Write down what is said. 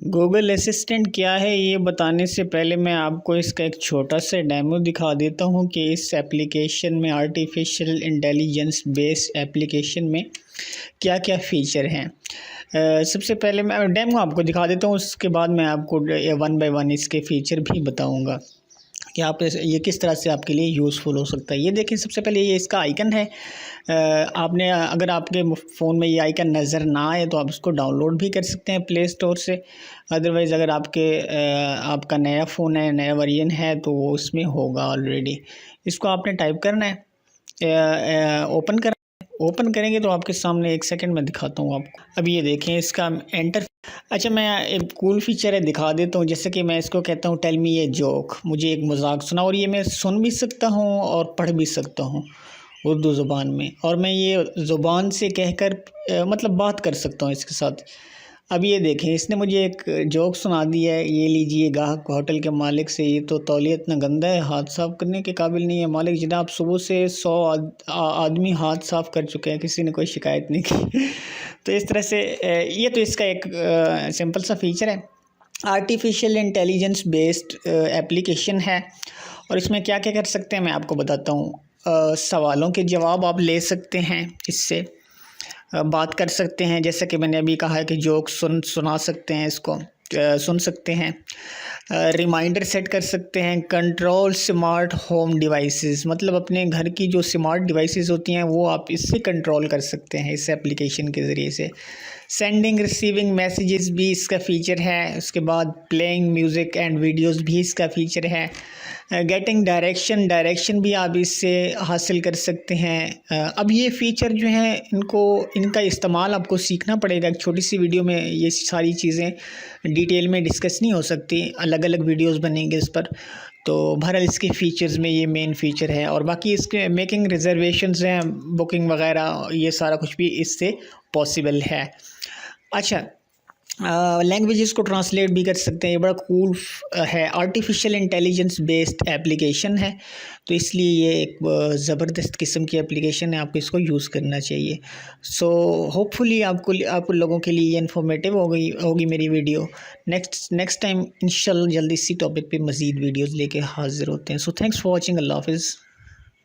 Google assistant क्या है ये बताने से पहले मैं आपको इसका एक छोटा सा डेमो दिखा देता हूँ कि इस एप्लीकेशन में आर्टिफिशियल इंटेलिजेंस बेस्ड एप्लीकेशन में क्या क्या फ़ीचर हैं। सबसे पहले मैं डेमो आपको दिखा देता हूँ, उसके बाद मैं आपको वन बाय वन इसके फ़ीचर भी बताऊँगा कि आप ये किस तरह से आपके लिए यूज़फुल हो सकता है। ये देखिए, सबसे पहले ये इसका आइकन है। आपने अगर आपके फ़ोन में ये आइकन नज़र ना आए तो आप इसको डाउनलोड भी कर सकते हैं प्ले स्टोर से। अदरवाइज़ अगर आपका नया फ़ोन है, नया वर्जन है, तो वो उसमें होगा ऑलरेडी। इसको आपने टाइप करना है, ओपन करेंगे तो आपके सामने एक सेकंड में दिखाता हूँ आपको। अब ये देखें इसका एंटर। अच्छा, मैं एक कूल फीचर है दिखा देता हूँ। जैसे कि मैं इसको कहता हूँ टेल मी ए जोक, मुझे एक मजाक सुना, और ये मैं सुन भी सकता हूँ और पढ़ भी सकता हूँ उर्दू ज़ुबान में, और मैं ये ज़ुबान से कहकर मतलब बात कर सकता हूँ इसके साथ। अब ये देखें, इसने मुझे एक जोक सुना दिया है। ये लीजिए, गाहक होटल के मालिक से, ये तो तौलिया इतना गंदा है, हाथ साफ़ करने के काबिल नहीं है। मालिक जनाब, सुबह से 100 आदमी हाथ साफ़ कर चुके हैं, किसी ने कोई शिकायत नहीं की। तो इस तरह से ये तो इसका एक सिंपल सा फीचर है। आर्टिफिशियल इंटेलिजेंस बेस्ड एप्लीकेशन है, और इसमें क्या क्या कर सकते हैं मैं आपको बताता हूँ। सवालों के जवाब आप ले सकते हैं इससे, बात कर सकते हैं, जैसे कि मैंने अभी कहा है कि जोक सुना सकते हैं, इसको सुन सकते हैं। रिमाइंडर सेट कर सकते हैं। कंट्रोल स्मार्ट होम डिवाइसेस, मतलब अपने घर की जो स्मार्ट डिवाइसेस होती हैं वो आप इससे कंट्रोल कर सकते हैं इस एप्लीकेशन के ज़रिए से। सेंडिंग रिसीविंग मैसेजेस भी इसका फ़ीचर है। उसके बाद प्लेइंग म्यूज़िक एंड वीडियोस भी इसका फ़ीचर है। गेटिंग डायरेक्शन भी आप इससे हासिल कर सकते हैं। अब ये फ़ीचर जो हैं इनका इस्तेमाल आपको सीखना पड़ेगा। एक छोटी सी वीडियो में ये सारी चीज़ें डिटेल में डिस्कस नहीं हो सकती, अलग अलग वीडियोस बनेंगे इस पर। तो बहरहाल इसके फ़ीचर्स में ये मेन फ़ीचर है, और बाकी इसके मेकिंग रिजर्वेशंस हैं, बुकिंग वगैरह, ये सारा कुछ भी इससे पॉसिबल है। अच्छा, लैंग्वेजेस को ट्रांसलेट भी कर सकते हैं। ये बड़ा कूल है, आर्टिफिशियल इंटेलिजेंस बेस्ड एप्लीकेशन है, तो इसलिए ये एक ज़बरदस्त किस्म की एप्लीकेशन है, आपको इसको यूज़ करना चाहिए। सो होपफुली आप लोगों के लिए ये इन्फॉर्मेटिव होगी मेरी वीडियो। नेक्स्ट टाइम इंशाल्लाह जल्दी इसी टॉपिक पे मज़ीद वीडियोज़ लेके हाज़िर होते हैं। So thanks for watching. Allah हाफ़िज़।